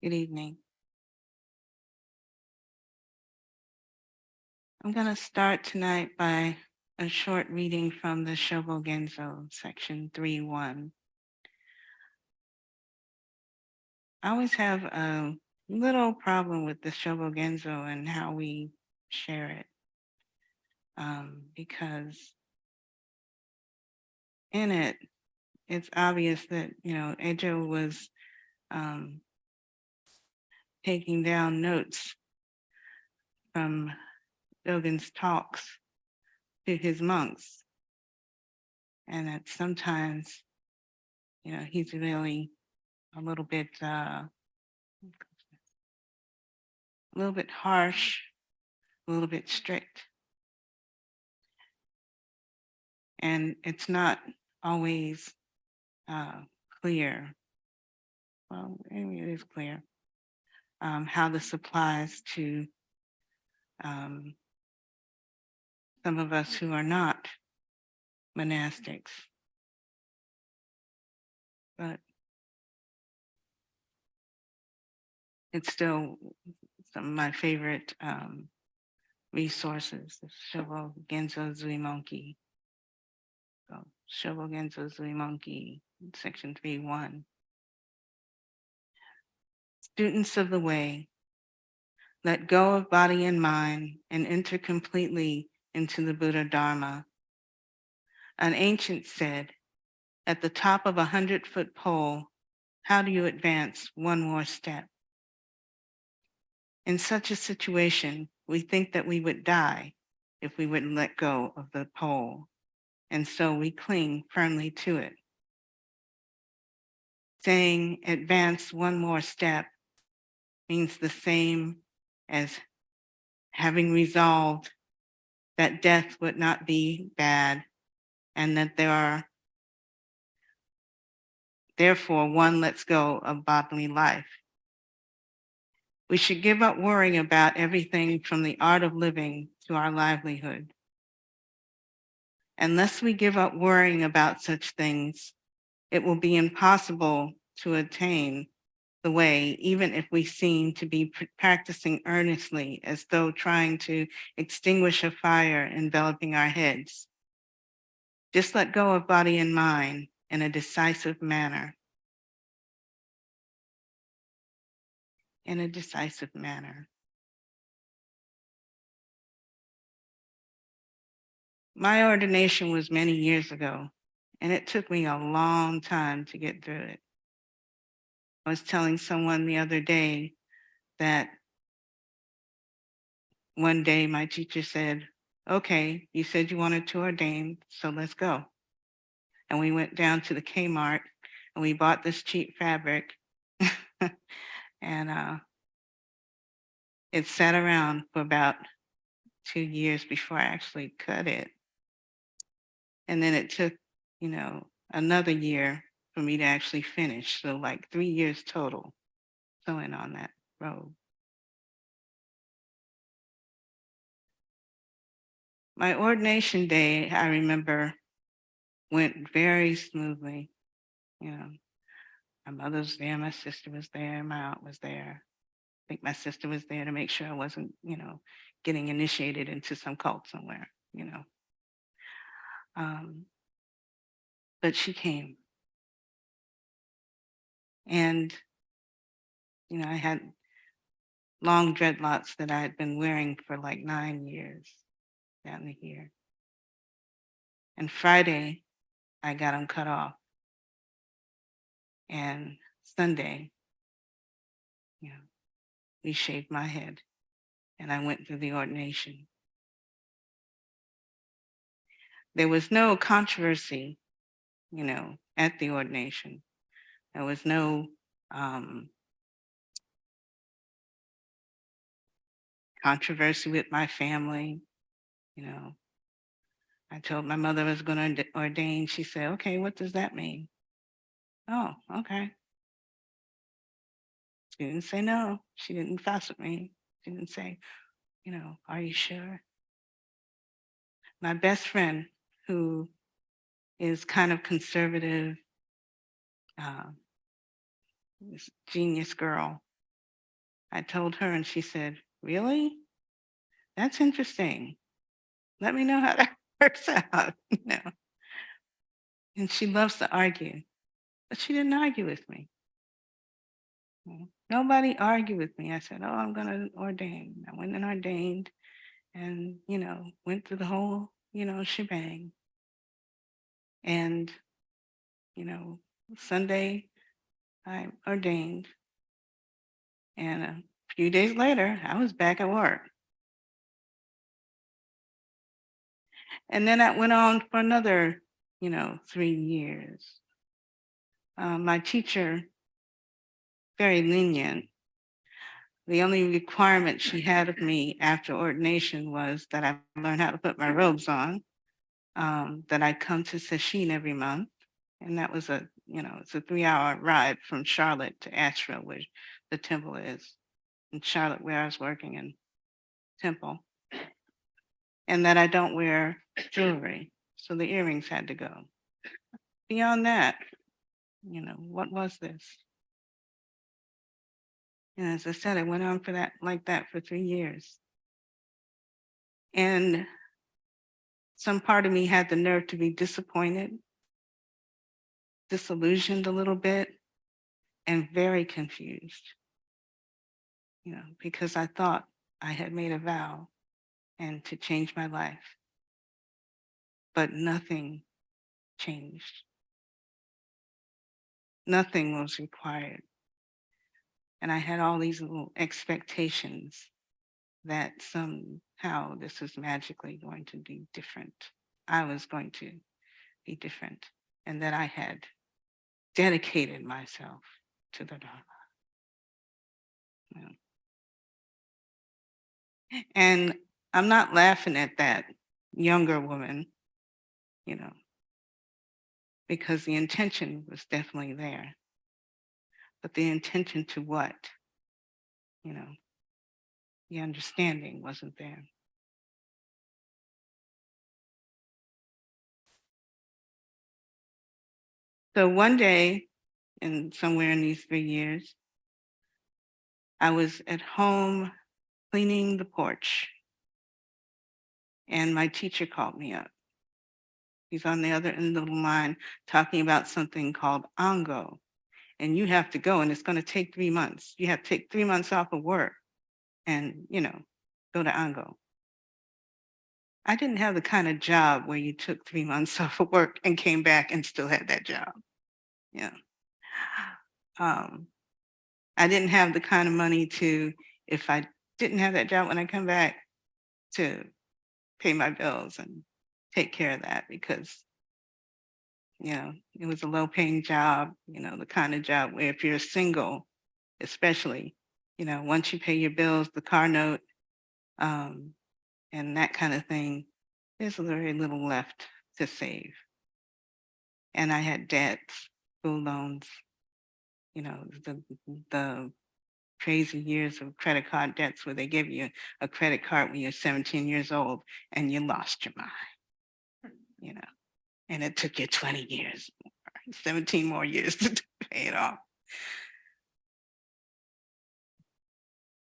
Good evening. I'm going to start tonight by a short reading from the Shobogenzo, section 3.1. I always have a little problem with the Shobogenzo and how we share it, because in it, it's obvious that, Ejo was taking down notes from Dogen's talks to his monks, and that sometimes, he's really a little bit harsh, a little bit strict. And it's not always clear. Well, maybe it is clear how this applies to some of us who are not monastics. But it's still some of my favorite resources, the Shobogenzo Zuimonke. So Shobogenzo Zuimonke, section 3.1. Students of the way, let go of body and mind and enter completely into the Buddha Dharma. An ancient said, at the top of 100-foot pole, how do you advance one more step? In such a situation, we think that we would die if we wouldn't let go of the pole, and so we cling firmly to it. Saying advance one more step means the same as having resolved that death would not be bad and that therefore one lets go of bodily life. We should give up worrying about everything from the art of living to our livelihood. Unless we give up worrying about such things, it will be impossible to attain the way, even if we seem to be practicing earnestly as though trying to extinguish a fire enveloping our heads. Just let go of body and mind in a decisive manner. In a decisive manner. My ordination was many years ago, and it took me a long time to get through it. I was telling someone the other day that one day my teacher said, okay, you said you wanted to ordain, so let's go. And we went down to the Kmart and we bought this cheap fabric and it sat around for about 2 years before I actually cut it. And then it took, another year for me to actually finish. So like 3 years total sewing on that robe. My ordination day, I remember, went very smoothly. My mother was there, my sister was there, my aunt was there. I think my sister was there to make sure I wasn't, getting initiated into some cult somewhere, But she came. And, I had long dreadlocks that I had been wearing for like 9 years down to here. And Friday, I got them cut off. And Sunday, we shaved my head and I went through the ordination. There was no controversy, at the ordination. There was no controversy with my family. I told my mother I was going to ordain. She said, okay, what does that mean? Oh, okay. She didn't say no. She didn't fuss at me. She didn't say, are you sure? My best friend, who is kind of conservative, this genius girl, I told her and she said, "Really? That's interesting. Let me know how that works out." And she loves to argue, but she didn't argue with me. Nobody argued with me. I said, "Oh, I'm going to ordain." I went and ordained and, went through the whole, shebang. And, you know, Sunday I ordained. And a few days later, I was back at work. And then that went on for another, 3 years. My teacher, very lenient. The only requirement she had of me after ordination was that I learn how to put my robes on, that I come to session every month. And that was it's a 3-hour ride from Charlotte to Asheville, where the temple is, in Charlotte, where I was working in temple. And that I don't wear jewelry. So the earrings had to go. Beyond that, what was this? And as I said, it went on for that for 3 years. And some part of me had the nerve to be disappointed, disillusioned a little bit, and very confused, because I thought I had made a vow and to change my life, but nothing changed. Nothing was required. And I had all these little expectations that somehow this was magically going to be different. I was going to be different, and that I had dedicated myself to the Dharma. And I'm not laughing at that younger woman, because the intention was definitely there. But the intention to what? The understanding wasn't there. So one day, and somewhere in these 3 years, I was at home cleaning the porch, and my teacher called me up. He's on the other end of the line talking about something called Ango. And you have to go, and it's going to take 3 months. You have to take 3 months off of work and, go to Ango. I didn't have the kind of job where you took 3 months off of work and came back and still had that job. Yeah. Um, I didn't have the kind of money to, if I didn't have that job when I come back, to pay my bills and take care of that, because it was a low paying job, the kind of job where if you're single, especially, once you pay your bills, the car note, and that kind of thing, there's very little left to save. And I had debts, school loans, the crazy years of credit card debts where they give you a credit card when you're 17 years old and you lost your mind, and it took you 20 years, 17 more years to pay it off.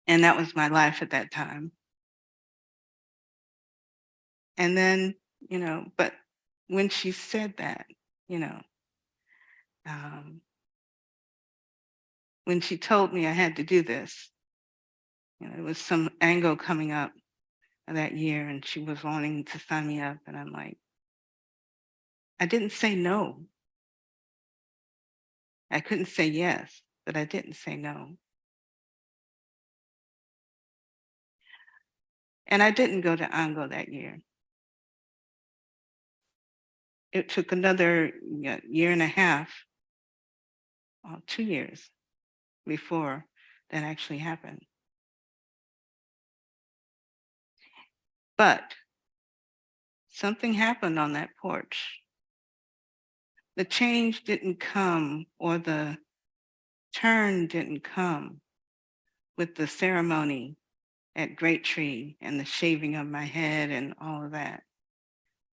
And that was my life at that time. And then, but when she said that, um, when she told me I had to do this, it was some angle coming up that year and she was wanting to sign me up. And I'm like, I didn't say no. I couldn't say yes, but I didn't say no. And I didn't go to Ango that year. It took another year and a half, 2 years before that actually happened. But something happened on that porch. The change didn't come, or the turn didn't come with the ceremony at Great Tree and the shaving of my head and all of that.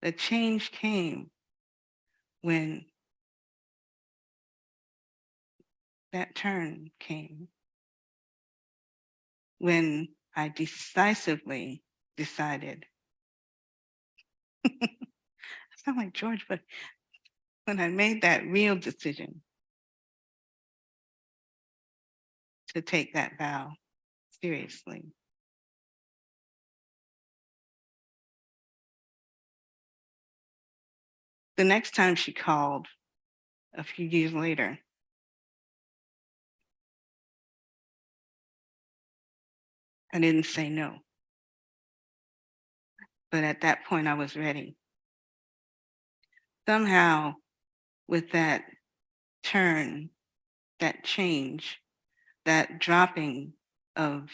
The change came when that turn came. when I decisively decided, I sound like George, but when I made that real decision to take that vow seriously. The next time she called, a few years later, I didn't say no. But at that point, I was ready. Somehow, with that turn, that change, that dropping of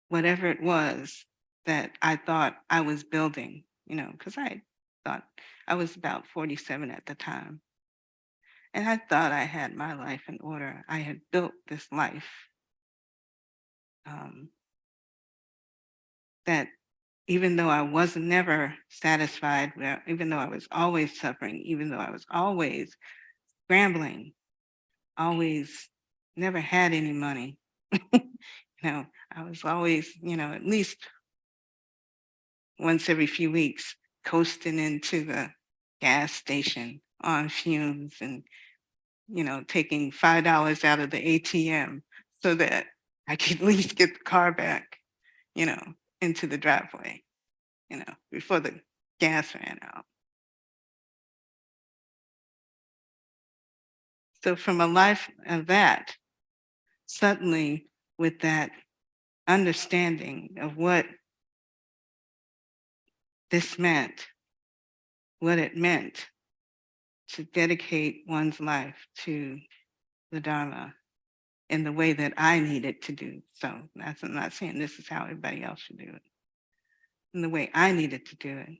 whatever it was that I thought I was building, because I thought I was about 47 at the time. And I thought I had my life in order. I had built this life um, that even though I was never satisfied, even though I was always suffering, even though I was always scrambling, always never had any money, I was always, at least once every few weeks coasting into the gas station on fumes and, taking $5 out of the ATM so that I could at least get the car back, you know, into the driveway, before the gas ran out. So from a life of that, suddenly with that understanding of what this meant, what it meant to dedicate one's life to the Dharma in the way that I needed to do. So I'm not saying this is how everybody else should do it. In the way I needed to do it,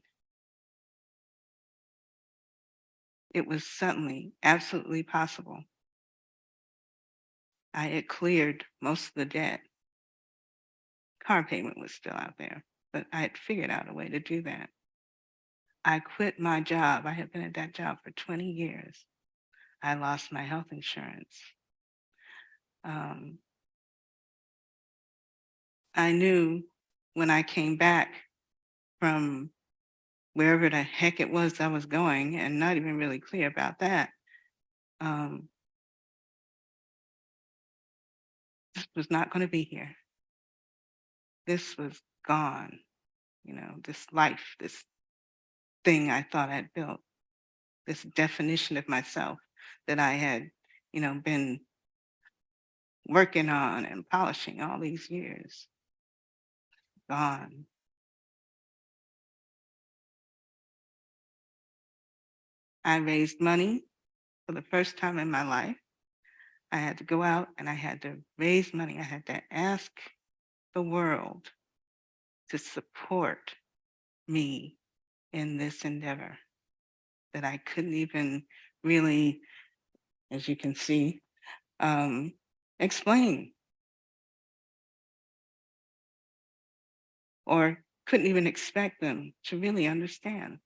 it was suddenly absolutely possible. I had cleared most of the debt. Car payment was still out there, but I had figured out a way to do that. I quit my job. I had been at that job for 20 years. I lost my health insurance. Um, I knew when I came back from wherever the heck it was I was going, and not even really clear about that, this was not going to be here. This was gone, this life, this thing I thought I'd built, this definition of myself that I had, been working on and polishing all these years, gone. I raised money for the first time in my life. I had to go out and I had to raise money. I had to ask the world to support me in this endeavor that I couldn't even really, as you can see, explain or couldn't even expect them to really understand.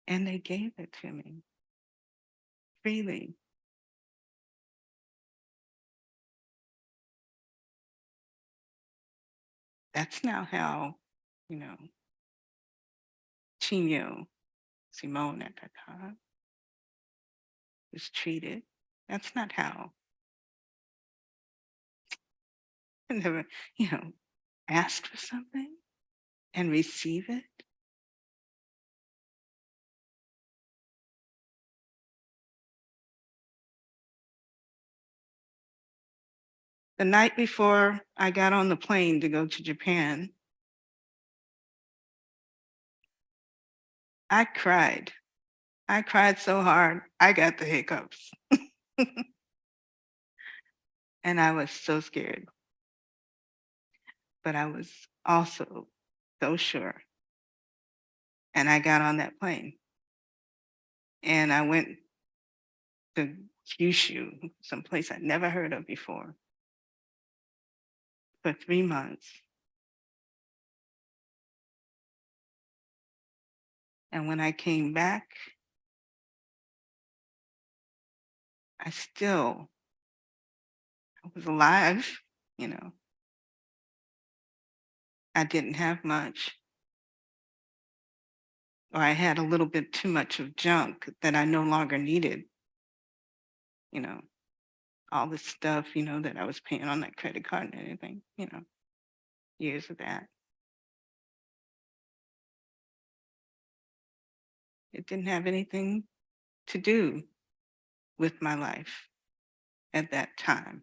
And they gave it to me freely. That's not how, you know, Chimyo, Simone at that time, was treated. That's not how. I never, asked for something and receive it. The night before I got on the plane to go to Japan, I cried. I cried so hard, I got the hiccups. And I was so scared. But I was also so sure. And I got on that plane and I went to Kyushu, someplace I'd never heard of before, for 3 months. And when I came back, I still was alive, you know. I didn't have much, or I had a little bit too much of junk that I no longer needed, you know, all the stuff, that I was paying on that credit card and everything, years of that. It didn't have anything to do with my life at that time.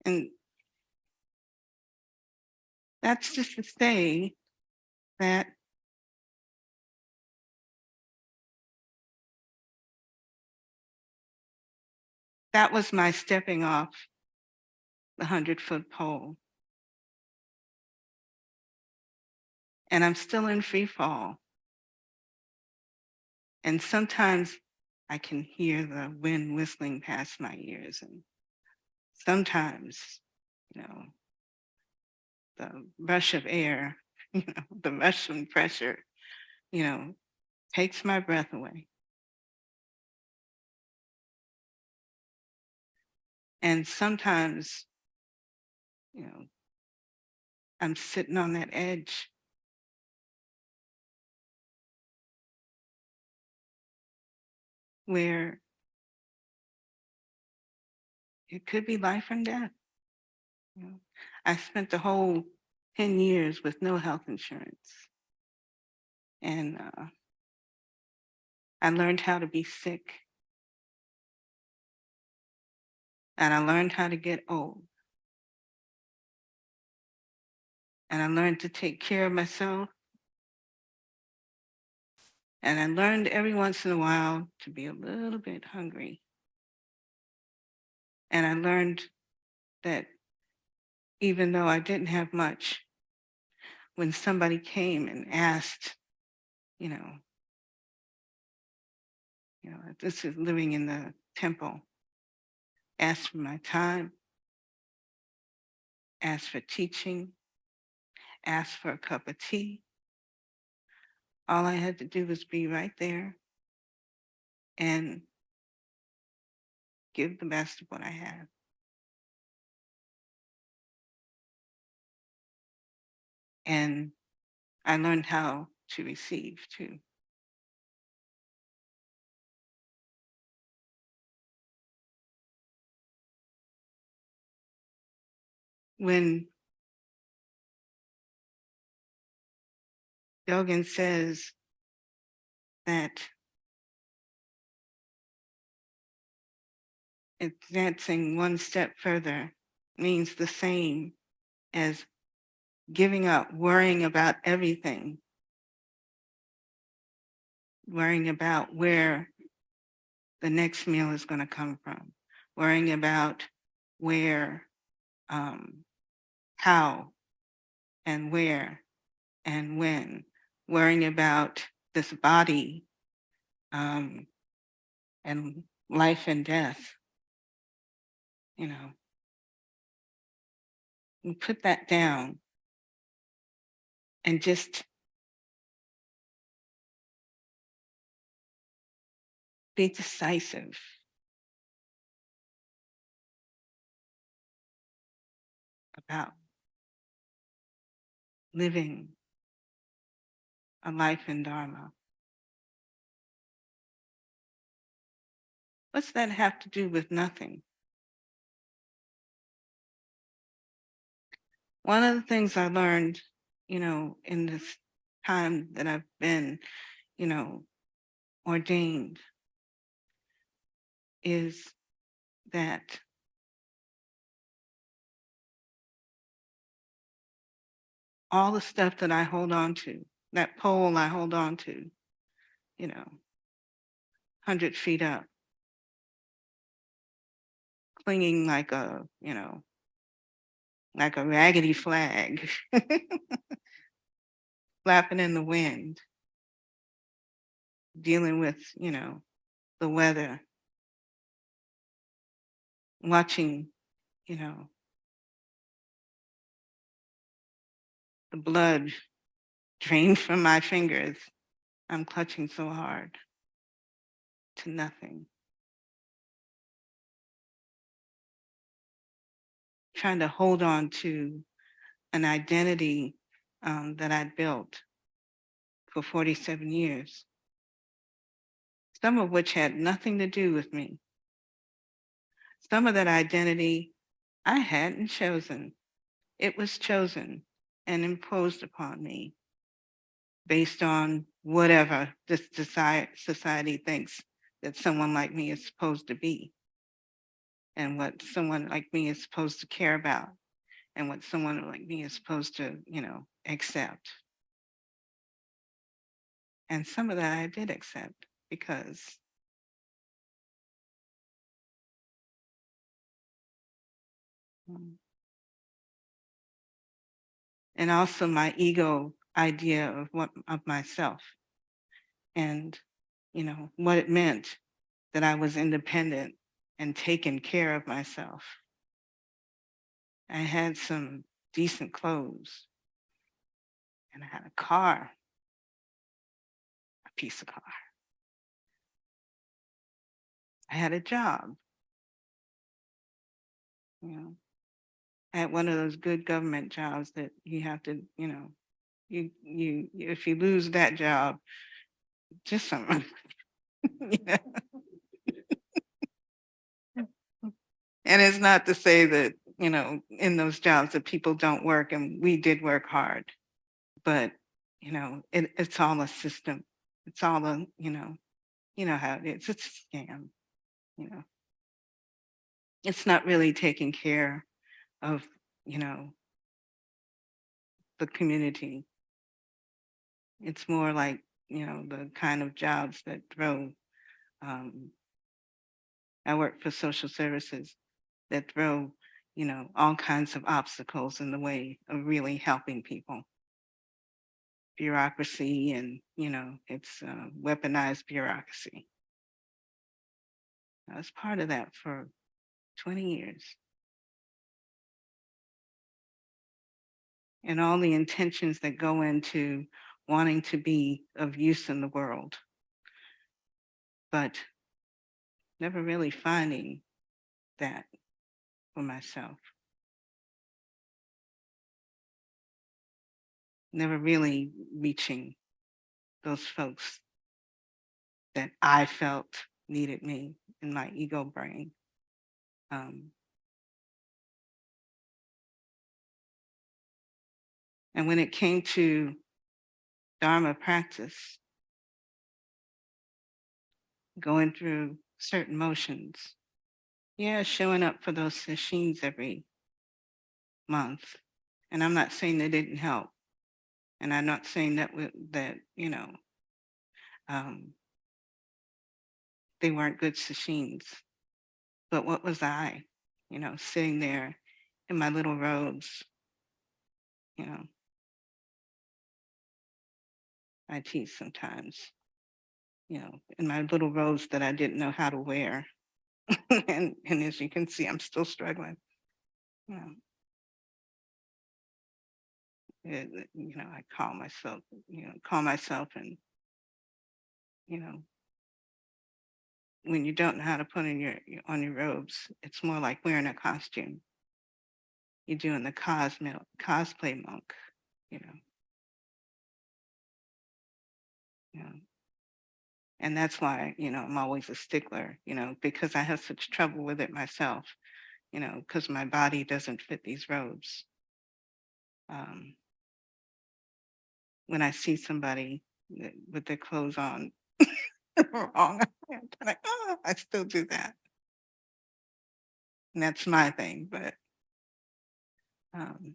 And that's just to say that that was my stepping off the 100-foot pole. And I'm still in free fall. And sometimes I can hear the wind whistling past my ears. And sometimes, you know, the rush of air, the Russian pressure, you know, takes my breath away. And sometimes, you know, I'm sitting on that edge where it could be life and death. You know, I spent the whole 10 years with no health insurance. And I learned how to be sick. And I learned how to get old. And I learned to take care of myself. And I learned every once in a while to be a little bit hungry. And I learned that even though I didn't have much, when somebody came and asked, you know, this is living in the temple, asked for my time, asked for teaching, asked for a cup of tea. All I had to do was be right there and give the best of what I had. And I learned how to receive too. When Dogen says that advancing one step further means the same as giving up worrying about everything, worrying about where the next meal is going to come from, worrying about where, how, and where, and when, worrying about this body, and life and death. We put that down and just be decisive about living a life in Dharma. What's that have to do with nothing? One of the things I learned, in this time that I've been, ordained is that all the stuff that I hold on to, that pole I hold on to, 100 feet up, clinging like a raggedy flag, flapping in the wind, dealing with, the weather, watching, you know, the blood drained from my fingers. I'm clutching so hard to nothing, trying to hold on to an identity that I built for 47 years, some of which had nothing to do with me. Some of that identity I hadn't chosen. It was chosen and imposed upon me based on whatever this society thinks that someone like me is supposed to be, and what someone like me is supposed to care about, and what someone like me is supposed to, accept. And some of that I did accept because um, and also my ego idea of myself, and what it meant that I was independent and taking care of myself. I had some decent clothes, and I had a car, a piece of car. I had a job, you know. I had one of those good government jobs that you have to, you if you lose that job, just something. you know. And it's not to say that, in those jobs that people don't work, and we did work hard, but it's all a system. It's all a, how it is. It's a scam, you know. It's not really taking care of, you know, the community. It's more like, the kind of jobs that throw, um, I work for social services that throw, all kinds of obstacles in the way of really helping people. Bureaucracy and, it's weaponized bureaucracy. I was part of that for 20 years. And all the intentions that go into wanting to be of use in the world, but never really finding that for myself. Never really reaching those folks that I felt needed me in my ego brain. And when it came to Dharma practice, going through certain motions, yeah, showing up for those sessions every month. And I'm not saying they didn't help. And I'm not saying that um, they weren't good sessions. But what was I, sitting there in my little robes, you know, I teach sometimes, in my little robes that I didn't know how to wear. and as you can see, I'm still struggling. You know, I call myself, and you know, when you don't know how to put in on your robes, it's more like wearing a costume. You're doing the cosplay monk, you know, you know. And that's why, I'm always a stickler, because I have such trouble with it myself, because my body doesn't fit these robes. Um, when I see somebody with their clothes on wrong, I'm like, oh, I still do that. And that's my thing. Um,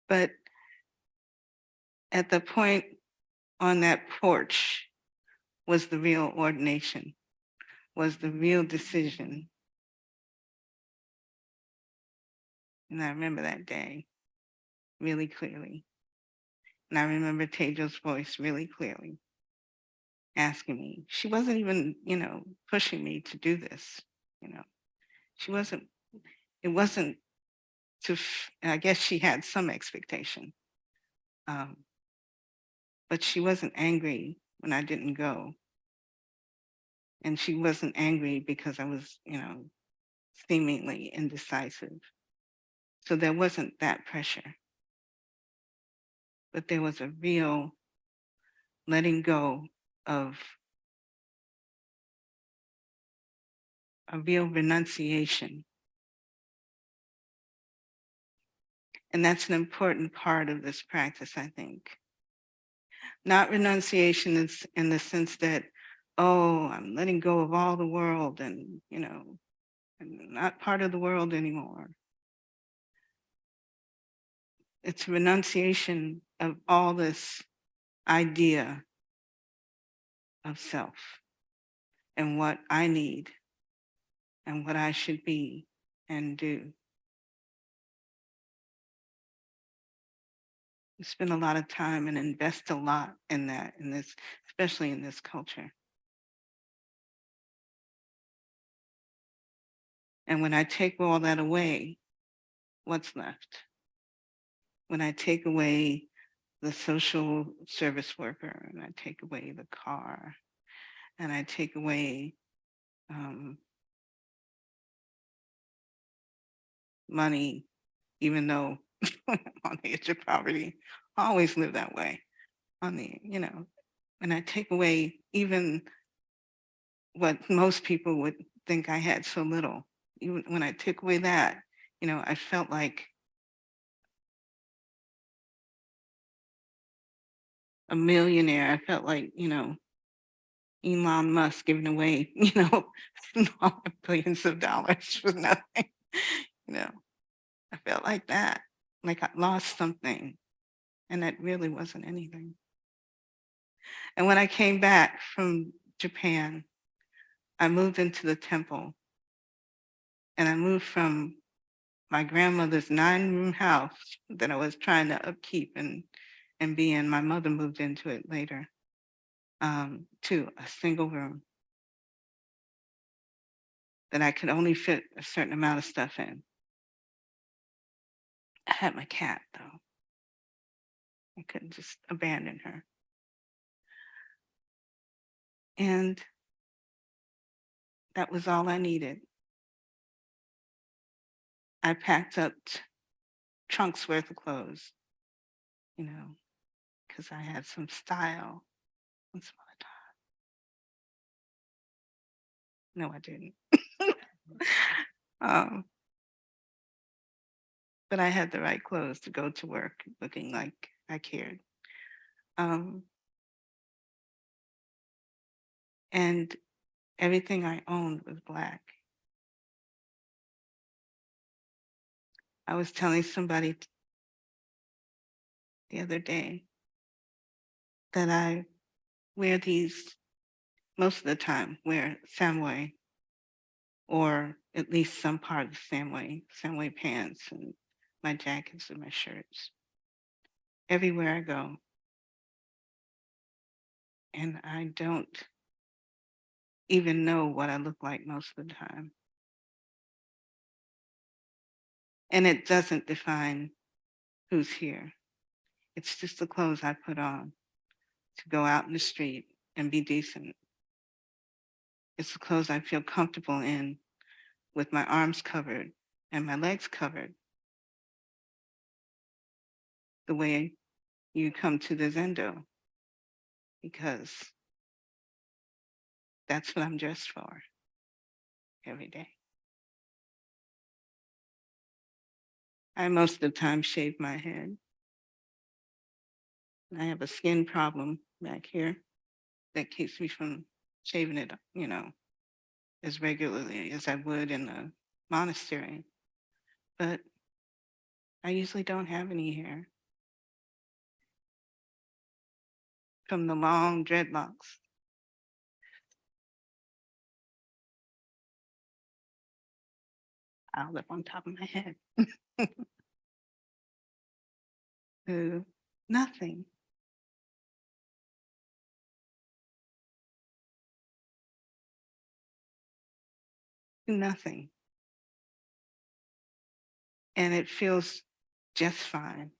but at the point on that porch was the real ordination, was the real decision. And I remember that day really clearly. And I remember Tejo's voice really clearly asking me. She wasn't even, pushing me to do this. She wasn't, it wasn't I guess she had some expectation, um, but she wasn't angry when I didn't go. And she wasn't angry because I was, seemingly indecisive. So there wasn't that pressure, but there was a real letting go of a real renunciation. And that's an important part of this practice, I think. Not renunciation is in the sense that, oh, I'm letting go of all the world and, I'm not part of the world anymore. It's renunciation of all this idea of self and what I need and what I should be and do. We spend a lot of time and invest a lot in that, especially in this culture. And when I take all that away, what's left? When I take away the social service worker and I take away the car and I take away money, even though on the edge of poverty, I always live that way. And I take away even what most people would think I had so little. Even when I took away that, I felt like a millionaire. I felt like, Elon Musk giving away, billions of dollars for nothing. I felt like that, like I lost something, and that really wasn't anything. And when I came back from Japan, I moved into the temple, and I moved from my grandmother's 9-room house that I was trying to upkeep and be in. My mother moved into it later, to a single room that I could only fit a certain amount of stuff in. I had my cat though. I couldn't just abandon her. And that was all I needed. I packed up trunks worth of clothes, because I had some style once upon a time. No, I didn't. um, but I had the right clothes to go to work looking like I cared. Um, and everything I owned was Black. I was telling somebody the other day that I wear these, most of the time, wear Samway, or at least some part of Samway pants and my jackets and my shirts everywhere I go. And I don't even know what I look like most of the time. And it doesn't define who's here. It's just the clothes I put on to go out in the street and be decent. It's the clothes I feel comfortable in with my arms covered and my legs covered, the way you come to the Zendo, because that's what I'm dressed for every day. I most of the time shave my head. I have a skin problem back here that keeps me from shaving it, as regularly as I would in a monastery. But I usually don't have any hair from the long dreadlocks. All up on top of my head. To nothing. To nothing. and it feels just fine.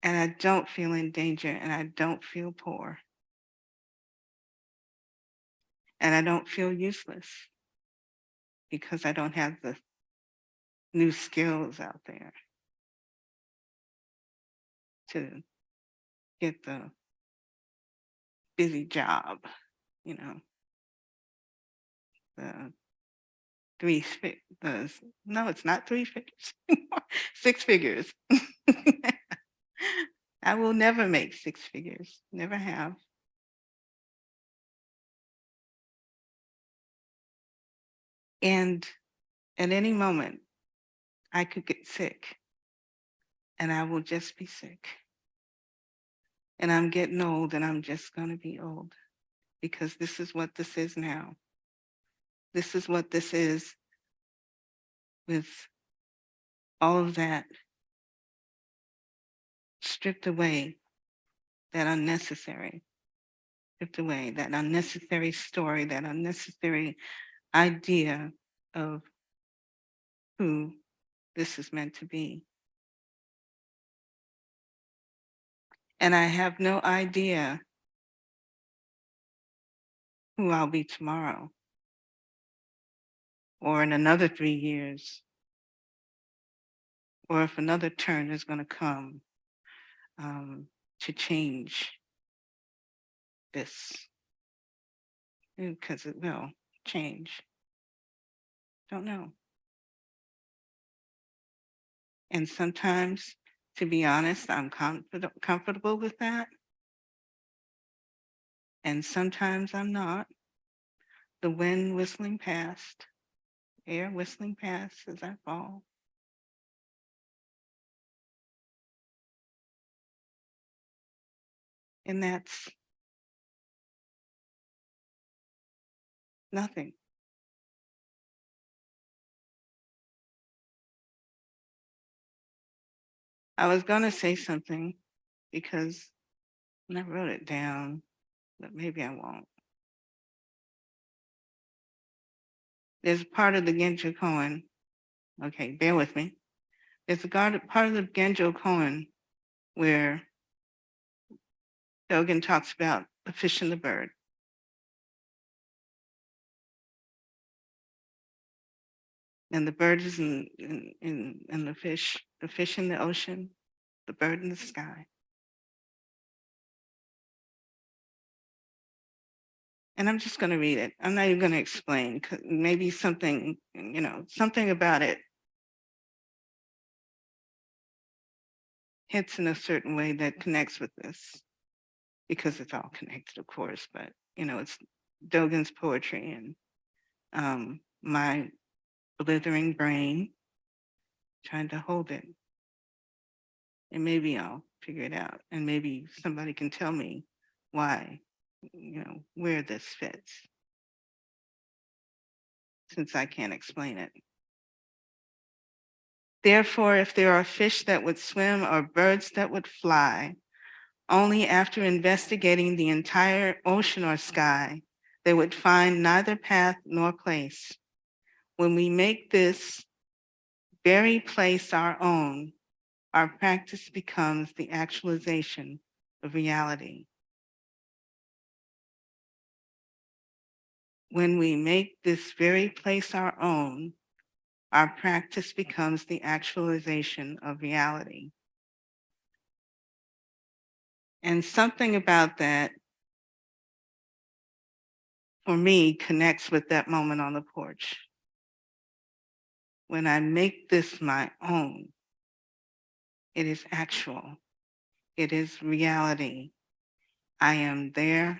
And I don't feel in danger, and I don't feel poor. And I don't feel useless because I don't have the new skills out there to get the busy job, you know, the no, it's not 3 figures anymore, 6 figures. I will never make 6 figures, never have. And at any moment, I could get sick, and I will just be sick. And I'm getting old, and I'm just gonna be old because this is what this is now. This is what this is with all of that stripped away, that unnecessary, stripped away, that unnecessary story, that unnecessary idea of who this is meant to be. And I have no idea who I'll be tomorrow or in another 3 years, or if another turn is going to come to change this, because it will change. Don't know. And sometimes, to be honest, I'm comfortable with that. And sometimes I'm not. The wind whistling past, air whistling past as I fall. And that's nothing. I was going to say something because I wrote it down, but maybe I won't. There's part of the Genjo koan. Okay, bear with me. There's a part of the Genjo koan where Dogen talks about the fish and the bird. And the bird is in the fish in the ocean, the bird in the sky. And I'm just going to read it. I'm not even going to explain. Maybe something, something about it hits in a certain way that connects with this, because it's all connected, of course. But it's Dogen's poetry and my blithering brain trying to hold it. And maybe I'll figure it out. And maybe somebody can tell me why, where this fits, since I can't explain it. Therefore, if there are fish that would swim or birds that would fly, only after investigating the entire ocean or sky, they would find neither path nor place. When we make this very place our own, our practice becomes the actualization of reality. When we make this very place our own, our practice becomes the actualization of reality. And something about that, for me, connects with that moment on the porch. When I make this my own, it is actual. It is reality. I am there.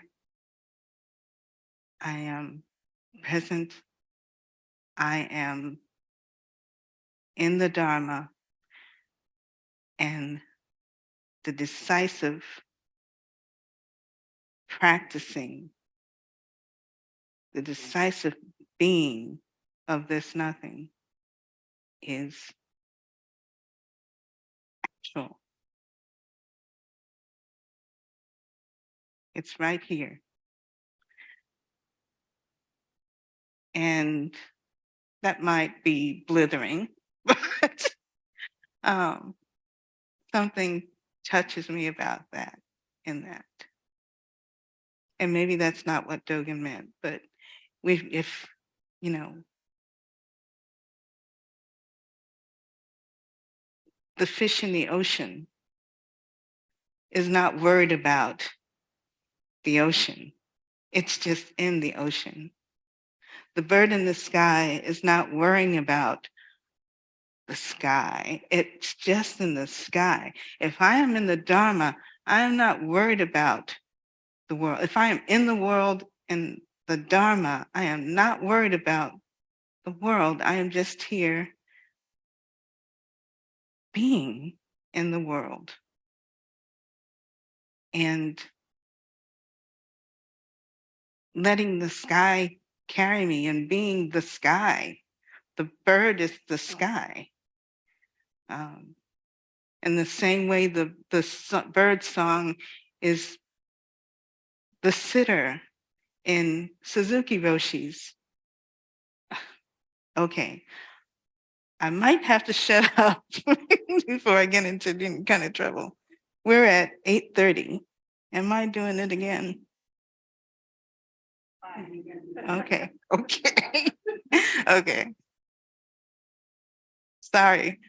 I am present. I am in the Dharma, and the decisive practicing, the decisive being of this nothing is actual. It's right here. And that might be blithering, but Um, something touches me about that in that. And maybe that's not what Dogen meant, but if, you know, the fish in the ocean is not worried about the ocean. It's just in the ocean. The bird in the sky is not worrying about the sky. It's just in the sky. If I am in the Dharma, I am not worried about the world. If I am in the world in the Dharma, I am not worried about the world. I am just here being in the world and letting the sky carry me and being the sky. The bird is the sky. In the same way, bird song is the sitter in Suzuki Roshi's. Okay, I might have to shut up before I get into any kind of trouble. We're at 8:30. Am I doing it again? Okay, okay, okay. Sorry.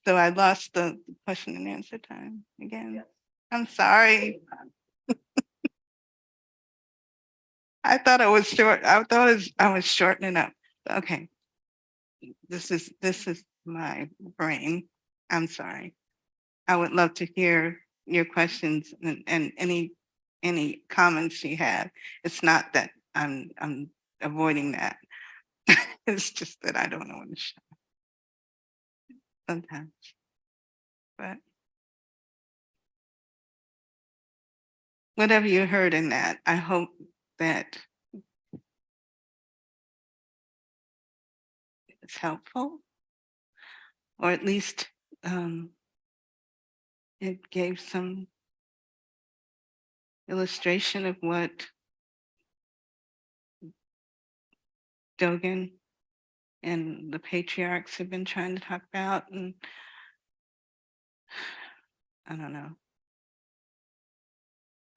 So I lost the question and answer time again. I'm sorry. I thought it was short. I was shortening up. Okay. This is my brain. I'm sorry. I would love to hear your questions and any comments you have. It's not that I'm avoiding that. It's just that I don't know when to share sometimes. But whatever you heard in that, I hope that it's helpful, or at least um, it gave some illustration of what Dogen and the patriarchs have been trying to talk about. And I don't know.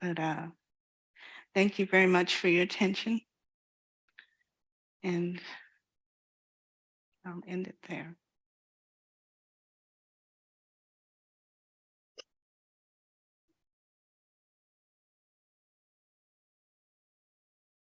But thank you very much for your attention. And I'll end it there.